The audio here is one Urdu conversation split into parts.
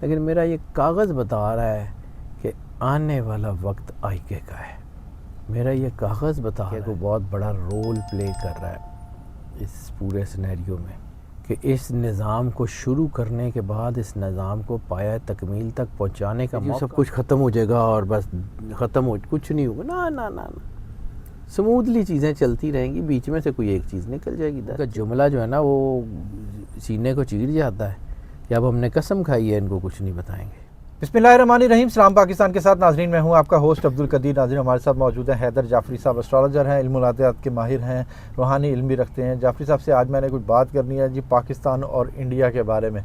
لیکن میرا یہ کاغذ بتا رہا ہے کہ آنے والا وقت آئیکے کا ہے. میرا یہ کاغذ بتا رہا ہے کہ بہت بڑا رول پلے کر رہا ہے اس پورے سینیریو میں، کہ اس نظام کو شروع کرنے کے بعد اس نظام کو پایہ تکمیل تک پہنچانے کا موقع سب کچھ ختم ہو جائے گا اور بس ختم ہو کچھ نہیں ہوگا. نا نا نا نا سمودلی چیزیں چلتی رہیں گی، بیچ میں سے کوئی ایک چیز نکل جائے گی. کا جملہ جو ہے نا وہ سینے کو چیر جاتا ہے کہ اب ہم نے قسم کھائی ہے ان کو کچھ نہیں بتائیں گے. بسم اللہ الرحمن الرحیم. سلام پاکستان کے ساتھ ناظرین، میں ہوں آپ کا ہوسٹ عبدالقدیر. ناظرین ہمارے ساتھ موجود ہیں حیدر جعفری صاحب، اسٹرالوجر ہیں، علم الادیات کے ماہر ہیں، روحانی علم بھی رکھتے ہیں. جعفری صاحب سے آج میں نے کچھ بات کرنی ہے جی پاکستان اور انڈیا کے بارے میں.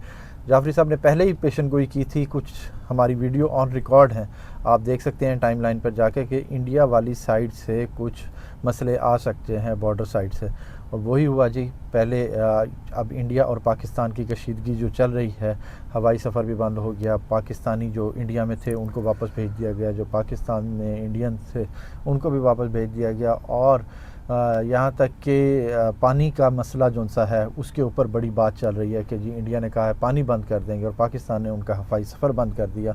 جعفری صاحب نے پہلے ہی پیشن گوئی کی تھی، کچھ ہماری ویڈیو آن ریکارڈ ہیں، آپ دیکھ سکتے ہیں ٹائم لائن پر جا کے، کہ انڈیا والی سائڈ سے کچھ مسئلے آ سکتے ہیں بارڈر سائڈ سے، اور وہی ہوا جی. پہلے اب انڈیا اور پاکستان کی کشیدگی جو چل رہی ہے، ہوائی سفر بھی بند ہو گیا، پاکستانی جو انڈیا میں تھے ان کو واپس بھیج دیا گیا، جو پاکستان میں انڈین تھے ان کو بھی واپس بھیج دیا گیا، اور یہاں تک کہ پانی کا مسئلہ جو سا ہے اس کے اوپر بڑی بات چل رہی ہے کہ جی انڈیا نے کہا ہے پانی بند کر دیں گے، اور پاکستان نے ان کا ہوائی سفر بند کر دیا.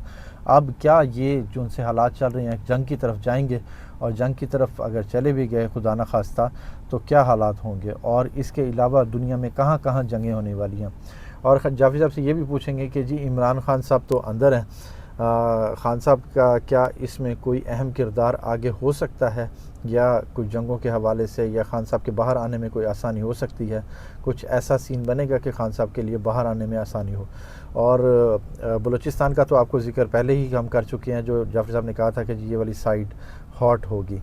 اب کیا یہ جو ان سے حالات چل رہے ہیں جنگ کی طرف جائیں گے؟ اور جنگ کی طرف اگر چلے بھی گئے خدا نہ خواستہ تو کیا حالات ہوں گے؟ اور اس کے علاوہ دنیا میں کہاں کہاں جنگیں ہونے والی ہیں؟ اور جعفری صاحب سے یہ بھی پوچھیں گے کہ جی عمران خان صاحب تو اندر ہیں، خان صاحب کا کیا اس میں کوئی اہم کردار آگے ہو سکتا ہے، یا کچھ جنگوں کے حوالے سے، یا خان صاحب کے باہر آنے میں کوئی آسانی ہو سکتی ہے؟ کچھ ایسا سین بنے گا کہ خان صاحب کے لیے باہر آنے میں آسانی ہو؟ اور بلوچستان کا تو آپ کو ذکر پہلے ہی ہم کر چکے ہیں، جو جعفری صاحب نے کہا تھا کہ جی یہ والی سائڈ ہاٹ ہوگی،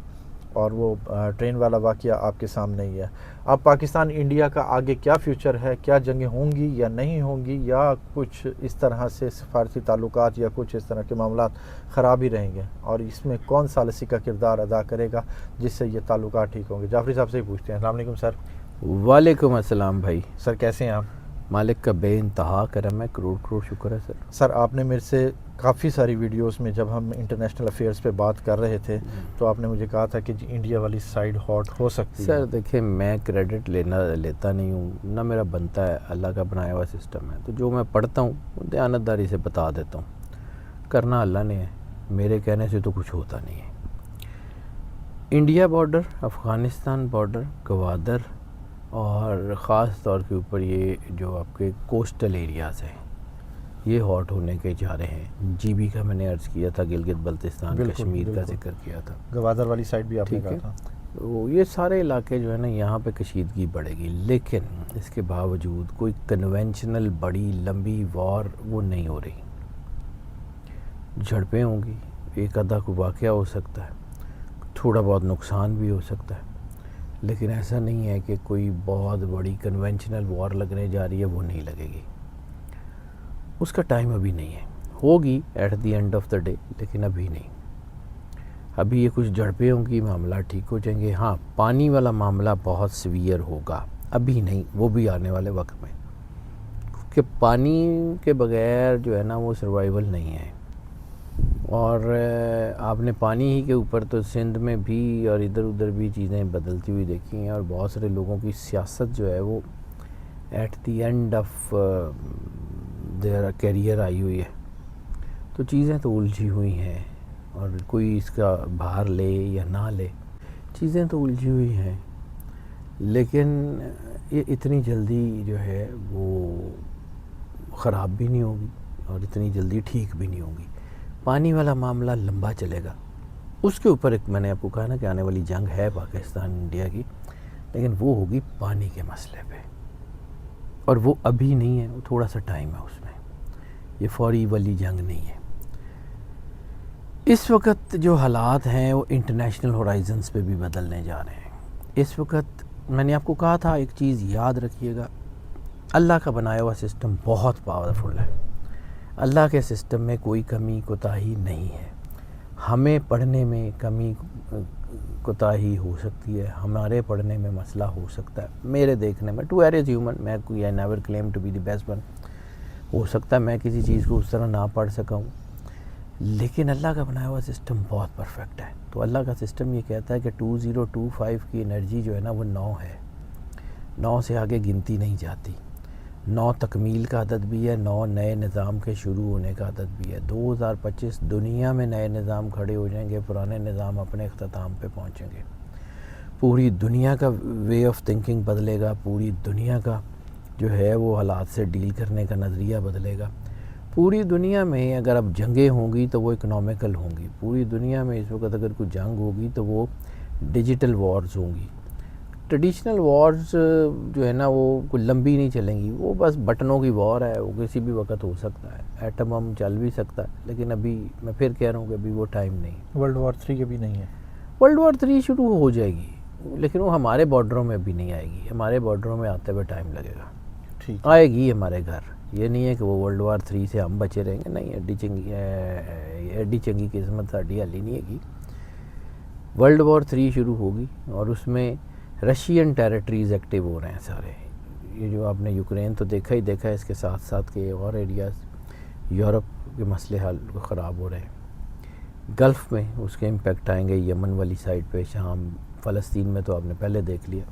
اور وہ ٹرین والا واقعہ آپ کے سامنے ہی ہے. اب پاکستان انڈیا کا آگے کیا فیوچر ہے؟ کیا جنگیں ہوں گی یا نہیں ہوں گی، یا کچھ اس طرح سے سفارتی تعلقات یا کچھ اس طرح کے معاملات خراب ہی رہیں گے؟ اور اس میں کون ثالثی کا کردار ادا کرے گا جس سے یہ تعلقات ٹھیک ہوں گے؟ جعفری صاحب سے ہی پوچھتے ہیں. السلام علیکم سر. وعلیکم السلام بھائی. سر کیسے ہیں آپ؟ مالک کا بے انتہا کرم ہے، کروڑ کروڑ شکر ہے سر. سر آپ نے میرے سے کافی ساری ویڈیوز میں جب ہم انٹرنیشنل افیئرز پہ بات کر رہے تھے تو آپ نے مجھے کہا تھا کہ جی انڈیا والی سائڈ ہاٹ ہو سکتی ہے. سر دیکھیں، میں کریڈٹ لیتا نہیں ہوں، نہ میرا بنتا ہے، اللہ کا بنایا ہوا سسٹم ہے. تو جو میں پڑھتا ہوں وہ دیانتداری سے بتا دیتا ہوں. کرنا اللہ نے ہے، میرے کہنے سے تو کچھ ہوتا نہیں ہے. India border, Afghanistan border, Gwadar, اور خاص طور کے اوپر یہ جو آپ کے کوسٹل ایریاز ہیں یہ ہاٹ ہونے کے جا رہے ہیں. جی بی کا میں نے عرض کیا تھا، گلگت بلتستان، کشمیر کا ذکر کیا تھا، گوادر والی سائڈ بھی آپ نے کہا تھا. یہ سارے علاقے جو ہے نا یہاں پہ کشیدگی بڑھے گی، لیکن اس کے باوجود کوئی کنونشنل بڑی لمبی وار وہ نہیں ہو رہی. جھڑپیں ہوں گی، ایک آدھا کو واقعہ ہو سکتا ہے، تھوڑا بہت نقصان بھی ہو سکتا ہے، لیکن ایسا نہیں ہے کہ کوئی بہت بڑی کنونشنل وار لگنے جا رہی ہے، وہ نہیں لگے گی. اس کا ٹائم ابھی نہیں ہے، ہوگی at the end of the day, لیکن ابھی نہیں. ابھی یہ کچھ جھڑپیں ہوں گی، معاملہ ٹھیک ہو جائیں گے. ہاں پانی والا معاملہ بہت سیویئر ہوگا، ابھی نہیں، وہ بھی آنے والے وقت میں، کہ پانی کے بغیر جو ہے نا وہ سروائیول نہیں ہے. اور آپ نے پانی ہی کے اوپر تو سندھ میں بھی اور ادھر ادھر بھی چیزیں بدلتی ہوئی دیکھی ہیں، اور بہت سارے لوگوں کی سیاست جو ہے وہ at the end of their career آئی ہوئی ہے. تو چیزیں تو الجھی ہوئی ہیں، اور کوئی اس کا بھار لے یا نہ لے، چیزیں تو الجھی ہوئی ہیں، لیکن یہ اتنی جلدی جو ہے وہ خراب بھی نہیں ہوگی اور اتنی جلدی ٹھیک بھی نہیں ہوگی. پانی والا معاملہ لمبا چلے گا، اس کے اوپر ایک میں نے آپ کو کہا نا کہ آنے والی جنگ ہے پاکستان انڈیا کی، لیکن وہ ہوگی پانی کے مسئلے پہ، اور وہ ابھی نہیں ہے، وہ تھوڑا سا ٹائم ہے اس میں، یہ فوری والی جنگ نہیں ہے. اس وقت جو حالات ہیں وہ انٹرنیشنل ہورائزنز پہ بھی بدلنے جا رہے ہیں. اس وقت میں نے آپ کو کہا تھا ایک چیز یاد رکھیے گا، اللہ کا بنایا ہوا سسٹم بہت پاورفل ہے. اللہ کے سسٹم میں کوئی کمی کوتاہی نہیں ہے. ہمیں پڑھنے میں کمی کوتاہی ہو سکتی ہے، ہمارے پڑھنے میں مسئلہ ہو سکتا ہے، میرے دیکھنے میں، ٹو ایریز ہیومن، میں کوئی I never claim to be the best one, ہو سکتا ہے میں کسی چیز کو اس طرح نہ پڑھ سکا ہوں، لیکن اللہ کا بنایا ہوا سسٹم بہت پرفیکٹ ہے. تو اللہ کا سسٹم یہ کہتا ہے کہ 2025 کی انرجی جو ہے نا وہ 9 ہے، 9 سے آگے گنتی نہیں جاتی. 9 تکمیل کا عدد بھی ہے، 9 نئے نظام کے شروع ہونے کا عدد بھی ہے۔ 2025 دنیا میں نئے نظام کھڑے ہو جائیں گے، پرانے نظام اپنے اختتام پہ پہنچیں گے، پوری دنیا کا وے آف تھنکنگ بدلے گا، پوری دنیا کا جو ہے وہ حالات سے ڈیل کرنے کا نظریہ بدلے گا۔ پوری دنیا میں اگر اب جنگیں ہوں گی تو وہ اکنامیکل ہوں گی، پوری دنیا میں اس وقت اگر کوئی جنگ ہوگی تو وہ ڈیجیٹل وارز ہوں گی۔ ٹریڈیشنل وارز جو ہے نا وہ کوئی لمبی نہیں چلیں گی، وہ بس بٹنوں کی وار ہے، وہ کسی بھی وقت ہو سکتا ہے، ایٹم بم چل بھی سکتا ہے، لیکن ابھی میں پھر کہہ رہا ہوں کہ ابھی وہ ٹائم نہیں۔ ورلڈ وار 3 ابھی نہیں ہے؟ ورلڈ وار 3 شروع ہو جائے گی، لیکن وہ ہمارے بارڈروں میں ابھی نہیں آئے گی، ہمارے بارڈروں میں آتے ہوئے ٹائم لگے گا۔ ٹھیک آئے گی ہمارے گھر، یہ نہیں ہے کہ وہ ورلڈ وار 3 سے ہم بچے رہیں گے، نہیں، ایڈی چنگی قسمت ساڈی حالی نہیں ہے گی۔ ورلڈ وار 3 شروع ہوگی اور اس میں رشین ٹیریٹریز ایکٹیو ہو رہے ہیں سارے۔ یہ جو آپ نے یوکرین تو دیکھا ہی دیکھا ہے، اس کے ساتھ ساتھ کے اور ایریاز یورپ کے مسئلے حال خراب ہو رہے ہیں، گلف میں اس کے امپیکٹ آئیں گے، یمن والی سائڈ پہ، شام، فلسطین میں تو آپ نے پہلے دیکھ لیا۔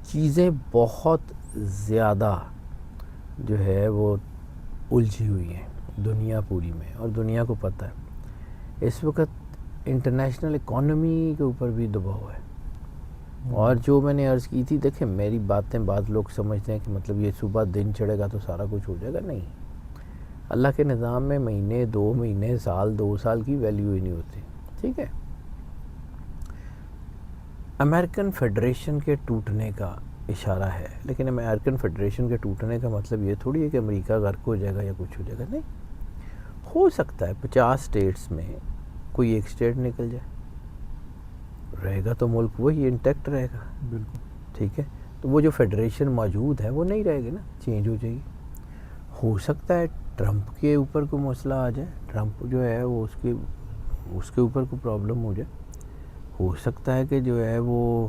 چیزیں بہت زیادہ جو ہے وہ الجھی ہوئی ہیں دنیا پوری میں، اور دنیا کو پتہ ہے اس وقت انٹرنیشنل اکانومی کے اوپر بھی دباؤ ہے۔ اور جو میں نے عرض کی تھی، دیکھیں میری باتیں بعض لوگ سمجھتے ہیں کہ مطلب یہ صبح دن چڑھے گا تو سارا کچھ ہو جائے گا، نہیں، اللہ کے نظام میں مہینے، 2 مہینے، سال، 2 سال کی ویلیو ہی نہیں ہوتی، ٹھیک ہے۔ امریکن فیڈریشن کے ٹوٹنے کا اشارہ ہے، لیکن امریکن فیڈریشن کے ٹوٹنے کا مطلب یہ تھوڑی ہے کہ امریکہ غرق ہو جائے گا یا کچھ ہو جائے گا، نہیں، ہو سکتا ہے 50 اسٹیٹس میں کوئی ایک اسٹیٹ نکل جائے، رہے گا تو ملک وہی انٹیکٹ رہے گا، بالکل ٹھیک ہے۔ تو وہ جو فیڈریشن موجود ہے وہ نہیں رہے گی نا، چینج ہو جائے گی۔ ہو سکتا ہے ٹرمپ کے اوپر کوئی مسئلہ آ جائے، ٹرمپ جو ہے وہ اس کے اوپر کوئی پرابلم ہو جائے، ہو سکتا ہے کہ جو ہے وہ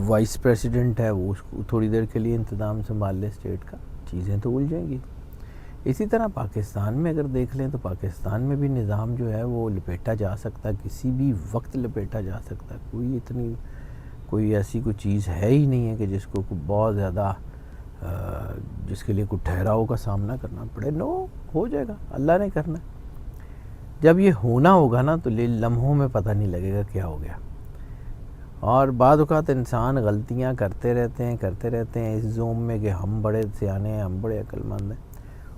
وائس پریسیڈنٹ ہے وہ اس کو تھوڑی دیر کے لیے انتظام سنبھال لے اسٹیٹ کا، چیزیں تو الجھیں گی۔ اسی طرح پاکستان میں اگر دیکھ لیں تو پاکستان میں بھی نظام جو ہے وہ لپیٹا جا سکتا ہے، کسی بھی وقت لپیٹا جا سکتا ہے، کوئی ایسی کوئی چیز ہے ہی نہیں ہے کہ جس کو بہت زیادہ جس کے لیے کوئی ٹھہراؤ کا سامنا کرنا پڑے، نو، ہو جائے گا، اللہ نے کرنا ہے۔ جب یہ ہونا ہوگا نا تو لمحوں میں پتہ نہیں لگے گا کیا ہو گیا۔ اور بعض اوقات انسان غلطیاں کرتے رہتے ہیں اس زوم میں کہ ہم بڑے سیانے ہیں، ہم بڑے عقل مند ہیں،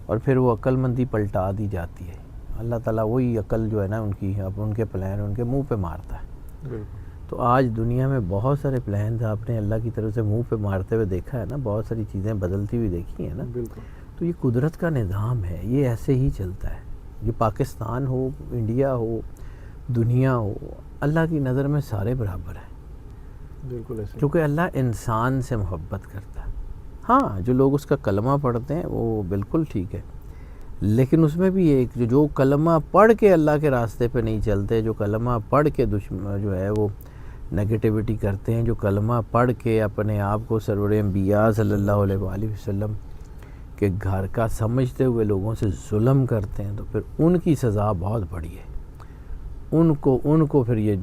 اور پھر وہ عقل مندی پلٹا دی جاتی ہے۔ اللہ تعالیٰ وہی عقل جو ہے نا ان کی، اب ان کے پلان ان کے منہ پہ مارتا ہے۔ تو آج دنیا میں بہت سارے پلانز آپ نے اللہ کی طرف سے منہ پہ مارتے ہوئے دیکھا ہے نا، بہت ساری چیزیں بدلتی ہوئی دیکھی ہیں نا، بالکل۔ تو یہ قدرت کا نظام ہے، یہ ایسے ہی چلتا ہے۔ یہ پاکستان ہو، انڈیا ہو، دنیا ہو، اللہ کی نظر میں سارے برابر ہیں، بالکل ایسے، کیونکہ اللہ انسان سے محبت کرتا ہے۔ ہاں، جو لوگ اس کا کلمہ پڑھتے ہیں وہ بالکل ٹھیک ہے، لیکن اس میں بھی ایک جو کلمہ پڑھ کے اللہ کے راستے پہ نہیں چلتے، جو کلمہ پڑھ کے جو ہے وہ نگیٹیوٹی کرتے ہیں، جو کلمہ پڑھ کے اپنے آپ کو سرور انبیاء صلی اللہ علیہ وآلہ وسلم کے گھر کا سمجھتے ہوئے لوگوں سے ظلم کرتے ہیں، تو پھر ان کی سزا بہت بڑی ہے۔ ان کو پھر یہ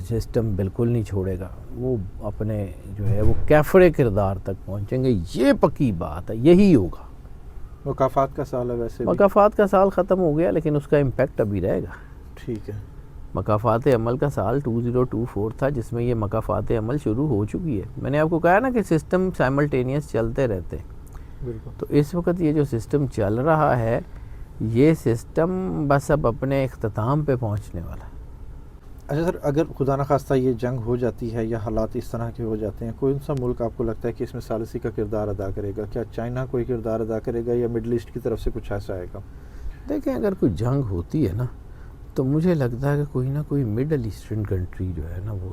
سسٹم بالکل نہیں چھوڑے گا، وہ اپنے جو ہے وہ کیفر کردار تک پہنچیں گے، یہ پکی بات ہے، یہی ہوگا۔ مکافات کا سال ہے ویسے بھی، مکافات کا سال ختم ہو گیا، لیکن اس کا امپیکٹ ابھی رہے گا۔ ٹھیک ہے۔ مکافات عمل کا سال 2024 تھا، جس میں یہ مکافات عمل شروع ہو چکی ہے۔ میں نے آپ کو کہا نا کہ سسٹم سائملٹینیس چلتے رہتے ہیں، بالکل۔ تو اس وقت یہ جو سسٹم چل رہا ہے، یہ سسٹم بس اب اپنے اختتام پہ پہنچنے والا ہے۔ اچھا سر، اگر خدا نخواستہ یہ جنگ ہو جاتی ہے یا حالات اس طرح کے ہو جاتے ہیں، کون سا ملک آپ کو لگتا ہے کہ اس میں ثالثی کا کردار ادا کرے گا؟ کیا چائنا کوئی کردار ادا کرے گا یا مڈل ایسٹ کی طرف سے کچھ ایسا آئے گا؟ دیکھیں، اگر کوئی جنگ ہوتی ہے نا تو مجھے لگتا ہے کہ کوئی نہ کوئی مڈل ایسٹرن کنٹری جو ہے نا وہ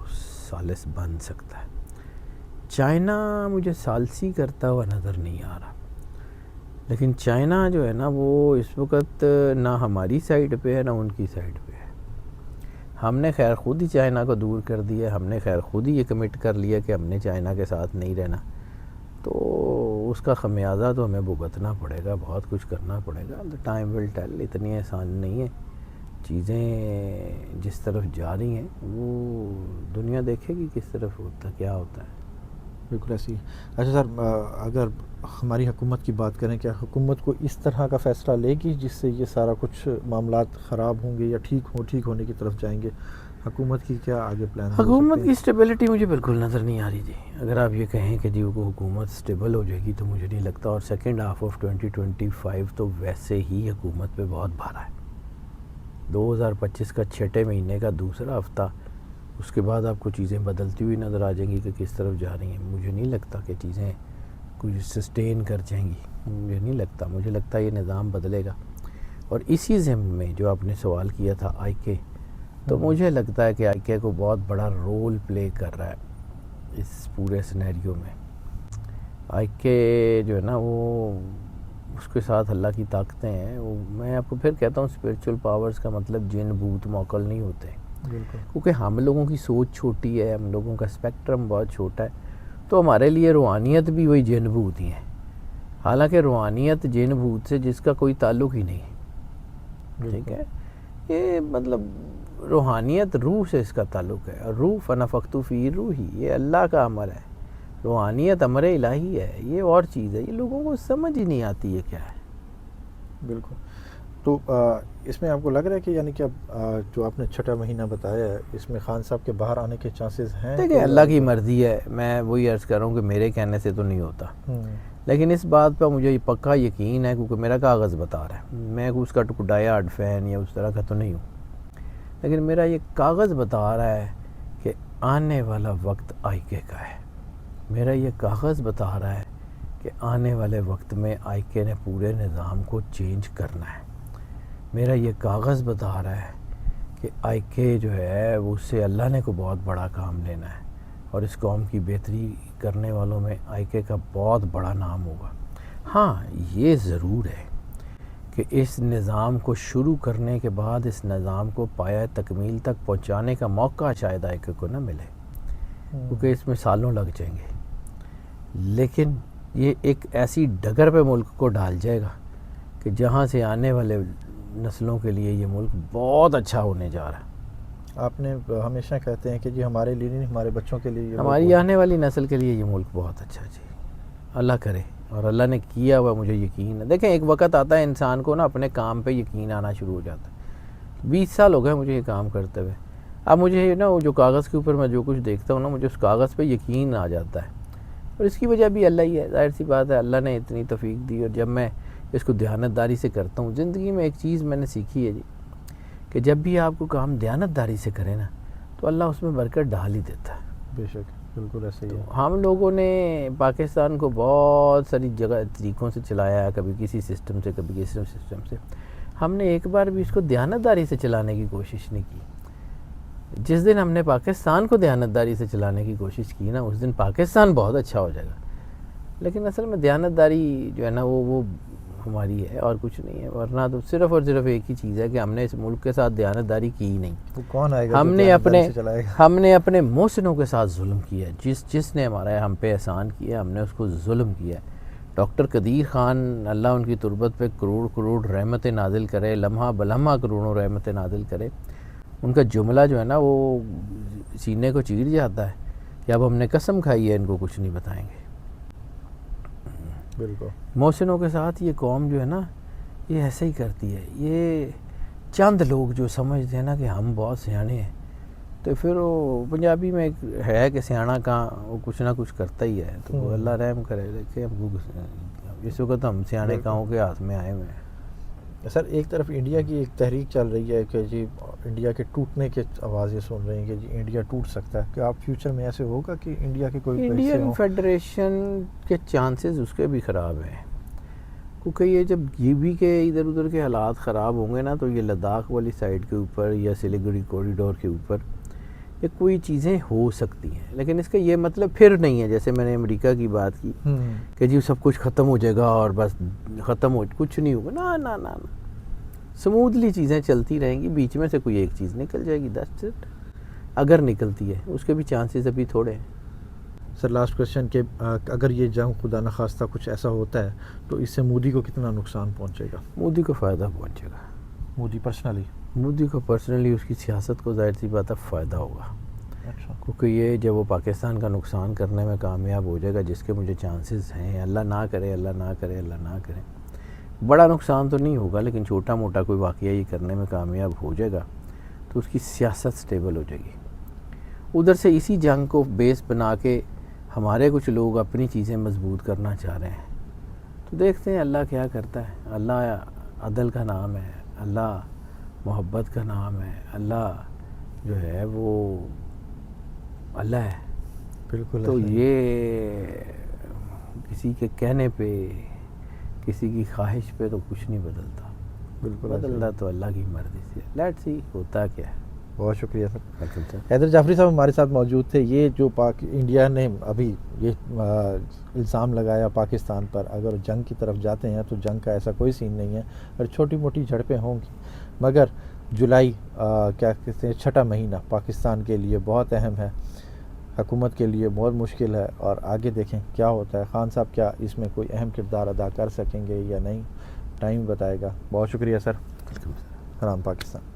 ثالث بن سکتا ہے۔ چائنا مجھے ثالثی کرتا ہوا نظر نہیں آ رہا، لیکن چائنا جو ہے نا وہ اس وقت نہ ہماری سائڈ پہ ہے نہ ان کی سائڈ پہ ہے۔ ہم نے خیر خود ہی چائنا کو دور کر دیا، ہم نے خیر خود ہی یہ کمٹ کر لیا کہ ہم نے چائنا کے ساتھ نہیں رہنا، تو اس کا خمیازہ تو ہمیں بھگتنا پڑے گا، بہت کچھ کرنا پڑے گا۔ ٹائم ول ٹیل، اتنی آسان نہیں ہے، چیزیں جس طرف جا رہی ہیں وہ دنیا دیکھے گی کس طرف ہوتا کیا ہوتا ہے۔ بالکل ایسی ہے. اچھا سر، اگر ہماری حکومت کی بات کریں، کیا حکومت کو اس طرح کا فیصلہ لے گی جس سے یہ سارا کچھ معاملات خراب ہوں گے یا ٹھیک ہونے کی طرف جائیں گے؟ حکومت کی کیا آگے پلان ہو حکومت سکتے کی ہیں؟ اسٹیبلٹی مجھے بالکل نظر نہیں آ رہی جی. اگر آپ یہ کہیں کہ جی وہ حکومت اسٹیبل ہو جائے گی تو مجھے نہیں لگتا. اور سیکنڈ ہاف آف 2025 تو ویسے ہی حکومت پہ بہت بھارا ہے. 2025 کا چھٹے مہینے کا دوسرا ہفتہ، اس کے بعد آپ کو چیزیں بدلتی ہوئی نظر آ جائیں گی کہ کس طرف جا رہی ہیں. مجھے نہیں لگتا کہ چیزیں کچھ سسٹین کر جائیں گی. مجھے نہیں لگتا. مجھے لگتا ہے یہ نظام بدلے گا. اور اسی ضمن میں جو آپ نے سوال کیا تھا آئی کے، تو مجھے لگتا ہے کہ آئی کے کو بہت بڑا رول پلے کر رہا ہے اس پورے سینیریو میں. آئی کے جو ہے نا وہ اس کے ساتھ اللہ کی طاقتیں ہیں. وہ میں آپ کو پھر کہتا ہوں اسپریچول پاورز کا مطلب جن بھوت موکل نہیں ہوتے، بالکل. کیونکہ ہم لوگوں کی سوچ چھوٹی ہے، ہم لوگوں کا اسپیکٹرم بہت چھوٹا ہے. تو ہمارے لیے روحانیت بھی وہی جن بھوت ہی ہیں. حالانکہ روحانیت جن بھوت سے جس کا کوئی تعلق ہی نہیں. ٹھیک ہے، یہ مطلب روحانیت روح سے اس کا تعلق ہے. اور روح فنفخت فی روحی، یہ اللہ کا عمل ہے. روحانیت امر الہی ہے، یہ اور چیز ہے. یہ لوگوں کو سمجھ ہی نہیں آتی یہ کیا ہے. بالکل. تو اس میں آپ کو لگ رہا ہے کہ یعنی کہ اب جو آپ نے چھٹا مہینہ بتایا ہے، اس میں خان صاحب کے باہر آنے کے چانسز ہیں؟ دیکھیں اللہ کی مرضی ہے. میں وہی عرض کر رہا ہوں کہ میرے کہنے سے تو نہیں ہوتا. لیکن اس بات پہ مجھے یہ پکا یقین ہے کیونکہ میرا کاغذ بتا رہا ہے. میں اس کا ڈائی ہارڈ فین یا اس طرح کا تو نہیں ہوں، لیکن میرا یہ کاغذ بتا رہا ہے کہ آنے والا وقت آئی کے کا ہے. میرا یہ کاغذ بتا رہا ہے کہ آنے والے وقت میں آئی کے نے پورے نظام کو چینج کرنا ہے. میرا یہ کاغذ بتا رہا ہے کہ آئی کے جو ہے وہ اس سے اللہ نے کو بہت بڑا کام لینا ہے، اور اس قوم کی بہتری کرنے والوں میں آئی کے کا بہت بڑا نام ہوگا. ہاں یہ ضرور ہے کہ اس نظام کو شروع کرنے کے بعد اس نظام کو پایہ تکمیل تک پہنچانے کا موقع شاید آئی کے کو نہ ملے، کیونکہ اس میں سالوں لگ جائیں گے. لیکن یہ ایک ایسی ڈگر پہ ملک کو ڈال جائے گا کہ جہاں سے آنے والے نسلوں کے لیے یہ ملک بہت اچھا ہونے جا رہا ہے. آپ نے ہمیشہ کہتے ہیں کہ جی ہمارے لیے نہیں، ہمارے بچوں کے لیے، ہماری آنے والی نسل کے لیے یہ ملک بہت اچھا. جی اللہ کرے، اور اللہ نے کیا ہوا مجھے یقین ہے. دیکھیں ایک وقت آتا ہے انسان کو نا اپنے کام پہ یقین آنا شروع ہو جاتا ہے. 20 سال ہو گئے مجھے یہ کام کرتے ہوئے. اب مجھے نا وہ جو کاغذ کے اوپر میں جو کچھ دیکھتا ہوں نا، مجھے اس کاغذ پہ یقین آ جاتا ہے. اور اس کی وجہ بھی اللہ ہی ہے. ظاہر سی بات ہے، اللہ نے اتنی توفیق دی. اور جب میں اس کو دیانتداری سے کرتا ہوں، زندگی میں ایک چیز میں نے سیکھی ہے جی، کہ جب بھی آپ کو کام دیانتداری سے کرے نا تو اللہ اس میں برکت ڈال ہی دیتا ہے. بے شک بالکل ایسے ہی ہے. ہم لوگوں نے پاکستان کو بہت ساری جگہ طریقوں سے چلایا ہے، کبھی کسی سسٹم سے، کبھی کسی سسٹم سے. ہم نے ایک بار بھی اس کو دیانتداری سے چلانے کی کوشش نہیں کی. جس دن ہم نے پاکستان کو دیانتداری سے چلانے کی کوشش کی نا، اس دن پاکستان بہت اچھا ہو جائے گا. لیکن اصل میں دیانتداری جو ہے نا وہ ہماری ہے اور کچھ نہیں ہے. ورنہ تو صرف اور صرف ایک ہی چیز ہے کہ ہم نے اس ملک کے ساتھ دیانتداری کی ہی نہیں. وہ کون آئے گا ہم جو نے دیانتداری اپنے سے چلائے گا؟ ہم نے اپنے محسنوں کے ساتھ ظلم کیا. جس نے ہمارا ہم پہ احسان کیا، ہم نے اس کو ظلم کیا. ڈاکٹر قدیر خان، اللہ ان کی تربت پہ کروڑ کروڑ رحمت نازل کرے، لمحہ بلمحہ کروڑوں رحمت نازل کرے. ان کا جملہ جو ہے نا وہ سینے کو چیر جاتا ہے کہ اب ہم نے قسم کھائی ہے ان کو کچھ نہیں بتائیں گے. بالکل. محسنوں کے ساتھ یہ قوم جو ہے نا یہ ایسے ہی کرتی ہے. یہ چند لوگ جو سمجھتے ہیں نا کہ ہم بہت سیانے ہیں، تو پھر وہ پنجابی میں ایک ہے کہ سیانا کہاں، وہ کچھ نہ کچھ کرتا ہی ہے. تو وہ اللہ رحم کرے. دیکھیں اس وقت ہم سیانے کاؤں کے ہاتھ میں آئے ہوئے ہیں. سر ایک طرف انڈیا کی ایک تحریک چل رہی ہے کہ جی انڈیا کے ٹوٹنے کے آوازیں سن رہے ہیں کہ جی انڈیا ٹوٹ سکتا ہے. کیا آپ فیوچر میں ایسے ہوگا کہ انڈیا کے کوئی انڈین فیڈریشن کے چانسز اس کے بھی خراب ہیں، کیونکہ یہ جب بھی کے ادھر ادھر کے حالات خراب ہوں گے نا تو یہ لداخ والی سائڈ کے اوپر یا سلیگوڑی کوریڈور کے اوپر یہ کوئی چیزیں ہو سکتی ہیں. لیکن اس کا یہ مطلب پھر نہیں ہے جیسے میں نے امریکہ کی بات کی کہ جی سب کچھ ختم ہو جائے گا اور بس ختم ہو، کچھ نہیں ہوگا. نا نا نا نا، سموتھلی چیزیں چلتی رہیں گی. بیچ میں سے کوئی ایک چیز نکل جائے گی، دیٹس اٹ. اگر نکلتی ہے اس کے بھی چانسز ابھی تھوڑے ہیں. سر لاسٹ کویسچن کہ اگر یہ جنگ خدا نخواستہ کچھ ایسا ہوتا ہے تو اس سے مودی کو کتنا نقصان پہنچے گا؟ مودی کو فائدہ پہنچے گا. مودی پرسنلی مودی کو پرسنلی اس کی سیاست کو ظاہر سی بات ہے فائدہ ہوگا. اچھا کیونکہ یہ جب وہ پاکستان کا نقصان کرنے میں کامیاب ہو جائے گا، جس کے مجھے چانسز ہیں، اللہ نہ کرے اللہ نہ کرے اللہ نہ کرے، بڑا نقصان تو نہیں ہوگا لیکن چھوٹا موٹا کوئی واقعہ یہ کرنے میں کامیاب ہو جائے گا تو اس کی سیاست سٹیبل ہو جائے گی. ادھر سے اسی جنگ کو بیس بنا کے ہمارے کچھ لوگ اپنی چیزیں مضبوط کرنا چاہ رہے ہیں. تو دیکھتے ہیں اللہ کیا کرتا ہے. اللہ عدل کا نام ہے، اللہ محبت کا نام ہے، اللہ جو ہے وہ اللہ ہے. بالکل تو ایسا ہی. یہ کسی کے کہنے پہ، کسی کی خواہش پہ تو کچھ نہیں بدلتا. بالکل ایسا ہی. بدلتا تو اللہ کی مرضی سے. لیٹ سی ہوتا کیا ہے. بہت شکریہ sir. Welcome sir. Haider Jafri sahab ہمارے ساتھ موجود تھے. یہ جو انڈیا نے ابھی یہ الزام لگایا پاکستان پر، اگر جنگ کی طرف جاتے ہیں تو جنگ کا ایسا کوئی سین نہیں ہے، اور چھوٹی موٹی جھڑپیں ہوں گی، مگر جولائی کیا کہتے ہیں 6واں مہینہ پاکستان کے لیے بہت اہم ہے، حکومت کے لیے بہت مشکل ہے، اور آگے دیکھیں کیا ہوتا ہے. خان صاحب کیا اس میں کوئی اہم کردار ادا کر سکیں گے یا نہیں، ٹائم بتائے گا. بہت شکریہ سر. ویلکم سر. سلام پاکستان.